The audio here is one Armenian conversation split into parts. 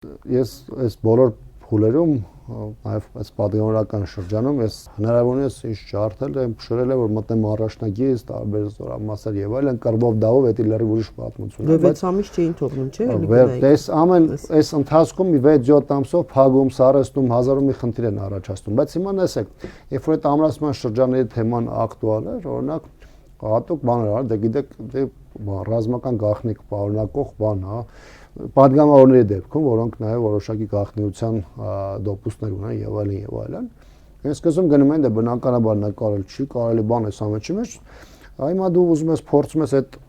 Ես այս բոլոր փուլերում նաև այս պատգամավորական շրջանում ես հնարավորինս ինչ ջարդել եմ, փշրել եմ, որ մտնեմ առաջնագիծ, տարբեր զորամասեր եւ այլն, կռվով դավով էդի լրիվ ուրիշ պատմություն է։ Բայց 6 ամիս չէին թողնում, չէ՞, Այս ամեն այս ընթացքում 6-7 ամսով փագում, սարեստում, հազարով մի խնդիր են առաջացնում, բայց հիմա նայեք, երբ որ այդ ամրացման շրջանների թեման ակտուալ էր, օրինակ հատուկ բաներ արել, դե գիտեք, դե ռազմական գաղտնիք պարունակող բան, հա, պատգամավորների դեպքում, որոնք նաև որոշակի գաղտնիության դոպուստներ ունեն եւ այլն, հենց սկզբում գնում են դե բնականաբար նկարել չի կարելի բան էս ամենի մեջ, հիմա դու ուզում ես փորձում ես այդ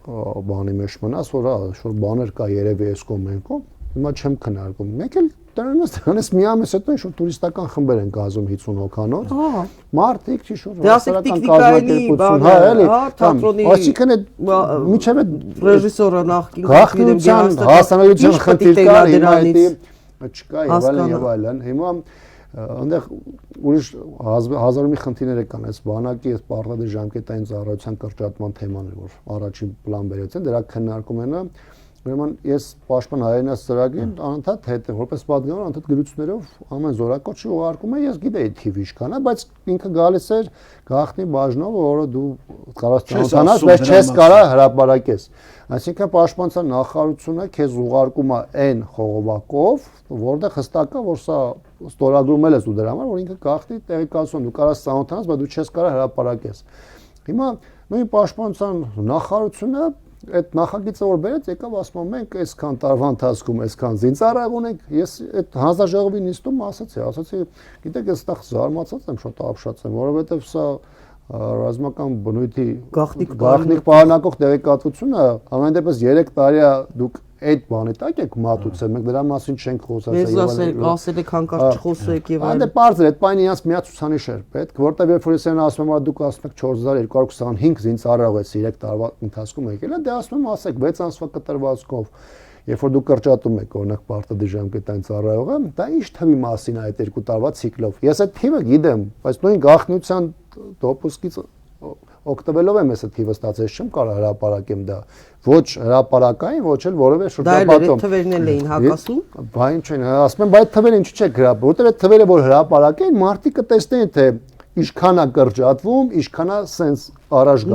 բանի մեջ մնաս, որ բաներ կա երևի այս կոմենկում, հիմա չեմ քննարկում, մեկ էլ դրանից մի ամիս հետո ինչ-որ տուրիստական խմբեր են գազում 50 հոգանոց, մարդիկ ճիշտ հասարակական կազմակերպություն, հա, էլի, թատրոնի, այսինքն այդ միջև այդ ռեժիսորը նախքին գաղտնիության հասանելիության խնդիր կա, հիմա դա չկա եւ այլն, հիմա այնտեղ ուրիշ հազար մի խնդիրներ կան, այս բանակի, այս պարտադիր ժամկետային ծառայության կրճատման թեման է, որ առաջին պլան բերեց են, դրա քննարկում են, ուրեմն ես պաշտպան հայրենաց ծրագրին անընդհատ հետ եմ, որպես պատգամավոր անընդհատ գրություններով ամեն զորակոչի ուղարկում եմ, ես գիտեի թիվը ինչքան է, բայց ինքը գալիս էր գաղտնի բաժնով, որը դու կարաս ճանաչանաս, բայց չես կարա հրապարակես։ Այսինքն պաշտպանության նախարարությունը քեզ ուղարկում է այն խողովակով, որտեղ հստակ է, որ սա ստորագրումել ես դու դրա համար, որ ինքը գաղտնի տեղեկատվություն դու կարաս ճանաչանաս, բայց դու չես կարա հրապարակես։ Հիմա նույն պաշտպանության նախարարությունը այդ նախագիծը որ բերեց եկավ ասում մենք այսքան տարվա ընթացքում այսքան զինծառայող ունենք ես այդ հանձնաժողովի նիստում ասացի գիտեք ես այդտեղ զարմացած եմ շատ ապշած եմ որովհետև սա ռազմական բնույթի գաղտնիք պարունակող տեղեկատվությունը ամեն դեպս 3 տարի է դուք այդ բանի տակ եք մատուցել, մենք դրա մասին չենք խոսացել եւ ասել եք հանկարծ չխոսեք եւ այլն։ Դե բարձր այդ բանը իրանց միած ցուցանիշ էր պետք, որտեղ երբ որ ես ասում եմ, դուք ասում եք 4225 զինծառայող է 3 տարվա ընթացքում եկել է, դե ասում եմ ասեք 6 ամսվա կտրվածքով, երբ որ դուք կրճատում եք օրինակ պարտադիր ժամկետային ծառայողը, դա ինչ թվի մասին է այդ 2 տարվա ցիկլով։ Ես այդ թիվը գիտեմ, բայց նույն գաղտնիության դոպուսկից օգտվելով եմ ես այդ թիվը ստացել, չեմ կարող հրապարակեմ դա ոչ հրապարակային, ոչ էլ որևէ շրջապատում։ Դա թվերն էլ էին հակասում։ Բա ինչ են, ասում եմ, բայց թվերը ինչու՞ չեք հրապարակում, որտեղ այդ թվերը որ հրապարակեն, մարդիկ կտեսնեն թե ինչքան է կրճատվում, ինչքան է սենց առաջ